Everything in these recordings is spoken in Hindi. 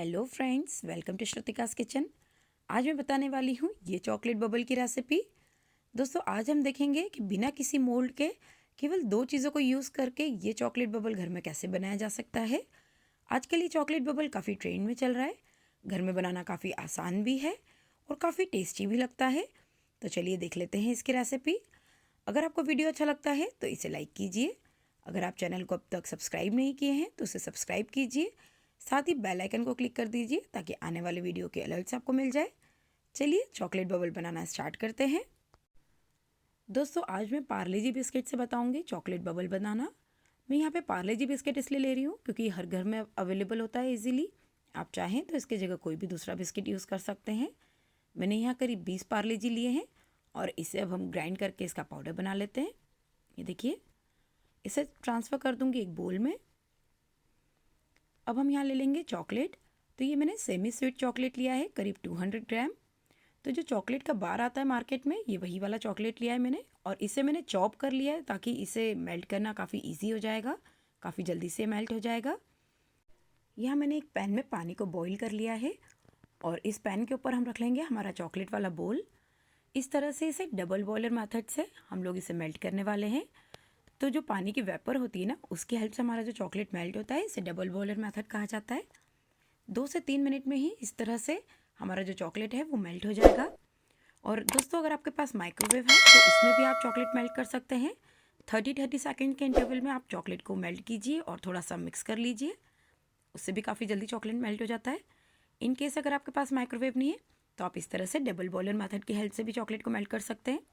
Hello friends, welcome to Shrutika's kitchen. आज मैं बताने वाली हूँ ये चॉकलेट बबल की रेसिपी। दोस्तों, आज हम देखेंगे कि बिना किसी मोल्ड के केवल दो चीज़ों को यूज़ करके ये चॉकलेट बबल घर में कैसे बनाया जा सकता है। आजकल ये चॉकलेट बबल काफ़ी ट्रेंड में चल रहा है। घर में बनाना काफ़ी आसान भी है और काफ़ी टेस्टी भी लगता है। तो चलिए देख लेते हैं इसकी रेसिपी। अगर आपको वीडियो अच्छा लगता है तो इसे लाइक कीजिए। अगर आप चैनल को अब तक सब्सक्राइब नहीं किए हैं तो उसे सब्सक्राइब कीजिए। साथ ही बेल आइकन को क्लिक कर दीजिए ताकि आने वाले वीडियो के अलर्ट्स आपको मिल जाए। चलिए चॉकलेट बबल बनाना स्टार्ट करते हैं। दोस्तों, आज मैं पार्ले जी बिस्किट से बताऊंगी चॉकलेट बबल बनाना। मैं यहाँ पे पार्ले जी बिस्किट इसलिए ले रही हूँ क्योंकि हर घर में अवेलेबल होता है इजीली। आप चाहें तो इसके जगह कोई भी दूसरा बिस्किट यूज़ कर सकते हैं। मैंने यहाँ करीब 20 पार्ले जी लिए हैं और इसे अब हम ग्राइंड करके इसका पाउडर बना लेते हैं। ये देखिए, इसे ट्रांसफ़र कर दूँगी एक बोल में। अब हम यहाँ ले लेंगे चॉकलेट। तो ये मैंने सेमी स्वीट चॉकलेट लिया है, करीब 200 ग्राम। तो जो चॉकलेट का बार आता है मार्केट में, ये वही वाला चॉकलेट लिया है मैंने, और इसे मैंने चॉप कर लिया है ताकि इसे मेल्ट करना काफ़ी इजी हो जाएगा, काफ़ी जल्दी से मेल्ट हो जाएगा। यहाँ मैंने एक पैन में पानी को बॉईल कर लिया है और इस पैन के ऊपर हम रख लेंगे हमारा चॉकलेट वाला बोल। इस तरह से इसे डबल बॉयलर मेथड से हम लोग इसे मेल्ट करने वाले हैं। तो जो पानी की वेपर होती है ना, उसकी हेल्प से हमारा जो चॉकलेट मेल्ट होता है, इसे डबल बॉयलर मेथड कहा जाता है। 2 से 3 मिनट में ही इस तरह से हमारा जो चॉकलेट है वो मेल्ट हो जाएगा। और दोस्तों, अगर आपके पास माइक्रोवेव है तो उसमें भी आप चॉकलेट मेल्ट कर सकते हैं। 30-30 सेकेंड के इंटरवल में आप चॉकलेट को मेल्ट कीजिए और थोड़ा सा मिक्स कर लीजिए। उससे भी काफ़ी जल्दी चॉकलेट मेल्ट हो जाता है। इन केस अगर आपके पास माइक्रोवेव नहीं है तो आप इस तरह से डबल बॉयलर मेथड की हेल्प से भी चॉकलेट को मेल्ट कर सकते हैं।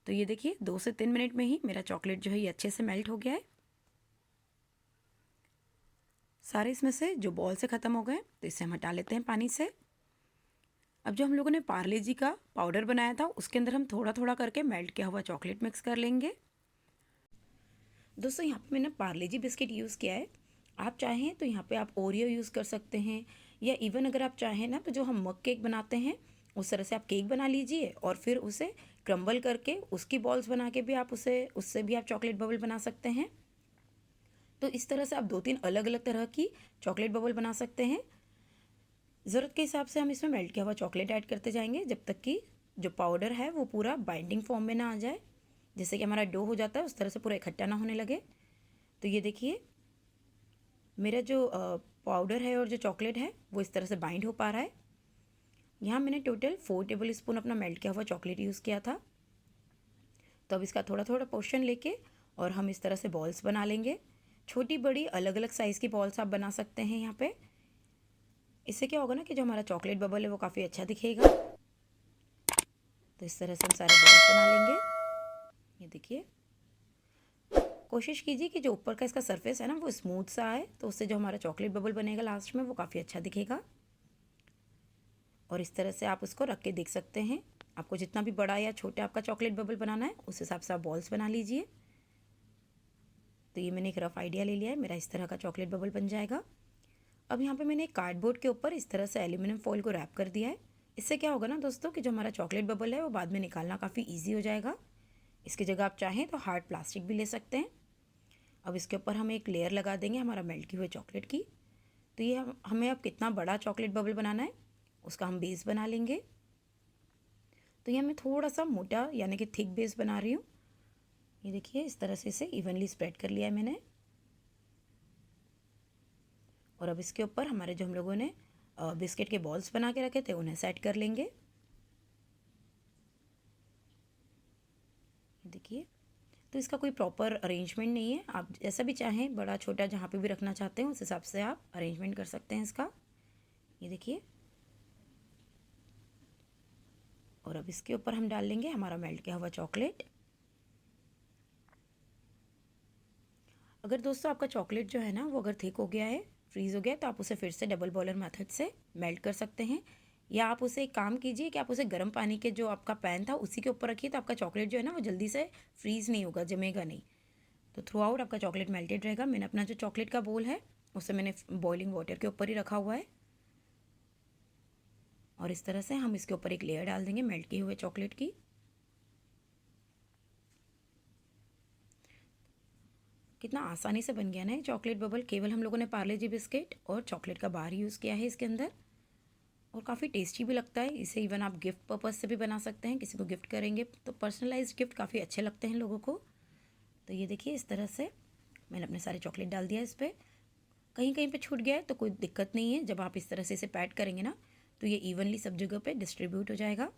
तो ये देखिए, 2 से 3 मिनट में ही मेरा चॉकलेट जो है ये अच्छे से मेल्ट हो गया है। सारे इसमें से जो बॉल से ख़त्म हो गए, तो इसे हम हटा लेते हैं पानी से। अब जो हम लोगों ने पार्ले जी का पाउडर बनाया था, उसके अंदर हम थोड़ा थोड़ा करके मेल्ट किया हुआ चॉकलेट मिक्स कर लेंगे। दोस्तों, यहाँ पे मैंने पार्ले जी बिस्किट यूज़ किया है। आप चाहें तो यहाँ पे आप ओरियो यूज़ कर सकते हैं, या इवन अगर आप चाहें ना तो जो हम मग केक बनाते हैं उस तरह से आप केक बना लीजिए और फिर उसे क्रम्बल करके उसकी बॉल्स बना के भी आप उससे भी आप चॉकलेट बबल बना सकते हैं। तो इस तरह से आप 2-3 अलग अलग तरह की चॉकलेट बबल बना सकते हैं। ज़रूरत के हिसाब से हम इसमें मेल्ट किया हुआ चॉकलेट ऐड करते जाएंगे जब तक कि जो पाउडर है वो पूरा बाइंडिंग फॉर्म में ना आ जाए। जैसे कि हमारा डो हो जाता है उस तरह से पूरा इकट्ठा ना होने लगे। तो ये देखिए, मेरा जो पाउडर है और जो चॉकलेट है वो इस तरह से बाइंड हो पा रहा है। यहाँ मैंने टोटल 4 टेबल स्पून अपना मेल्ट किया हुआ चॉकलेट यूज़ किया था। तो अब इसका थोड़ा थोड़ा पोर्शन लेके और हम इस तरह से बॉल्स बना लेंगे। छोटी बड़ी अलग अलग साइज़ की बॉल्स आप बना सकते हैं यहाँ पे। इससे क्या होगा ना कि जो हमारा चॉकलेट बबल है वो काफ़ी अच्छा दिखेगा। तो इस तरह से हम सारे बॉल्स बना लेंगे। ये देखिए, कोशिश कीजिए कि जो ऊपर का इसका सरफेस है ना वो स्मूथ सा आए, तो उससे जो हमारा चॉकलेट बबल बनेगा लास्ट में वो काफ़ी अच्छा दिखेगा। और इस तरह से आप उसको रख के देख सकते हैं। आपको जितना भी बड़ा या छोटा आपका चॉकलेट बबल बनाना है उस हिसाब से आप बॉल्स बना लीजिए। तो ये मैंने एक रफ़ आइडिया ले लिया है, मेरा इस तरह का चॉकलेट बबल बन जाएगा। अब यहाँ पे मैंने एक कार्डबोर्ड के ऊपर इस तरह से एल्यूमिनियम फॉइल को रैप कर दिया है। इससे क्या होगा ना दोस्तों कि जो हमारा चॉकलेट बबल है वो बाद में निकालना काफ़ी ईजी हो जाएगा। इसकी जगह आप चाहें तो हार्ड प्लास्टिक भी ले सकते हैं। अब इसके ऊपर हम एक लेयर लगा देंगे हमारा मेल्ट की हुए चॉकलेट की। तो ये हमें अब कितना बड़ा चॉकलेट बबल बनाना है उसका हम बेस बना लेंगे। तो ये मैं थोड़ा सा मोटा यानी कि थिक बेस बना रही हूँ। ये देखिए, इस तरह से इसे इवनली स्प्रेड कर लिया है मैंने। और अब इसके ऊपर हमारे जो हम लोगों ने बिस्किट के बॉल्स बना के रखे थे उन्हें सेट कर लेंगे। देखिए, तो इसका कोई प्रॉपर अरेंजमेंट नहीं है। आप जैसा भी चाहें, बड़ा छोटा जहाँ पे भी रखना चाहते हैं उस हिसाब से आप अरेंजमेंट कर सकते हैं इसका। ये देखिए, और अब इसके ऊपर हम डाल लेंगे हमारा मेल्ट किया हुआ चॉकलेट। अगर दोस्तों आपका चॉकलेट जो है ना वो अगर थिक हो गया है, फ्रीज़ हो गया है, तो आप उसे फिर से डबल बॉयलर मेथड से मेल्ट कर सकते हैं। या आप उसे एक काम कीजिए कि आप उसे गर्म पानी के जो आपका पैन था उसी के ऊपर रखिए, तो आपका चॉकलेट जो है ना वो जल्दी से फ्रीज़ नहीं होगा, जमेगा नहीं। तो थ्रू आउट आपका चॉकलेट मेल्टेड रहेगा। मैंने अपना जो चॉकलेट का बोल है उसे मैंने बॉइलिंग वाटर के ऊपर ही रखा हुआ है। और इस तरह से हम इसके ऊपर एक लेयर डाल देंगे मेल्ट किए हुए चॉकलेट की। कितना आसानी से बन गया ना ये चॉकलेट बबल। केवल हम लोगों ने पार्ले जी बिस्किट और चॉकलेट का बार यूज़ किया है इसके अंदर, और काफ़ी टेस्टी भी लगता है। इसे इवन आप गिफ्ट पर्पज़ से भी बना सकते हैं, किसी को गिफ्ट करेंगे तो पर्सनलाइज्ड गिफ्ट काफ़ी अच्छे लगते हैं लोगों को। तो ये देखिए इस तरह से मैंने अपने सारे चॉकलेट डाल दिया इस पर। कहीं कहीं पे छूट गया है तो कोई दिक्कत नहीं है, जब आप इस तरह से इसे पैड करेंगे ना तो ये इवनली सब जगह पे डिस्ट्रीब्यूट हो जाएगा,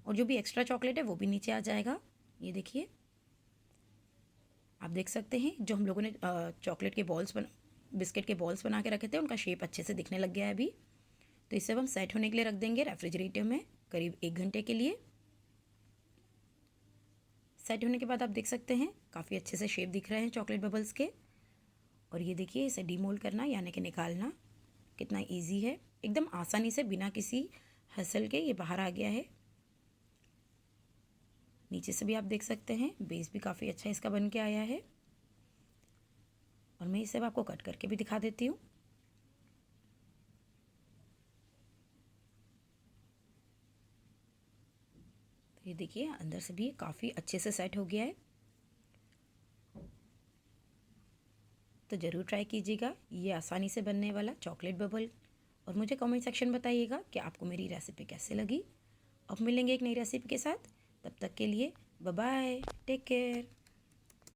और जो भी एक्स्ट्रा चॉकलेट है वो भी नीचे आ जाएगा। ये देखिए आप देख सकते हैं जो हम लोगों ने चॉकलेट के बॉल्स बिस्किट के बॉल्स बना के रखे थे उनका शेप अच्छे से दिखने लग गया है अभी। तो इसे हम सेट होने के लिए रख देंगे रेफ्रिजरेटर में करीब 1 घंटे के लिए। सेट होने के बाद आप देख सकते हैं काफ़ी अच्छे से शेप दिख रहे हैं चॉकलेट बबल्स के। और ये देखिए इसे डीमोल्ड करना यानी कि निकालना कितना इजी है, एकदम आसानी से बिना किसी हसल के ये बाहर आ गया है। नीचे से भी आप देख सकते हैं बेस भी काफ़ी अच्छा इसका बन के आया है। और मैं इसे आपको कट करके भी दिखा देती हूँ। तो ये देखिए अंदर से भी काफ़ी अच्छे से सेट हो गया है। तो ज़रूर ट्राई कीजिएगा ये आसानी से बनने वाला चॉकलेट बबल, और मुझे कमेंट सेक्शन बताइएगा कि आपको मेरी रेसिपी कैसे लगी। अब मिलेंगे एक नई रेसिपी के साथ, तब तक के लिए बाय बाय, टेक केयर।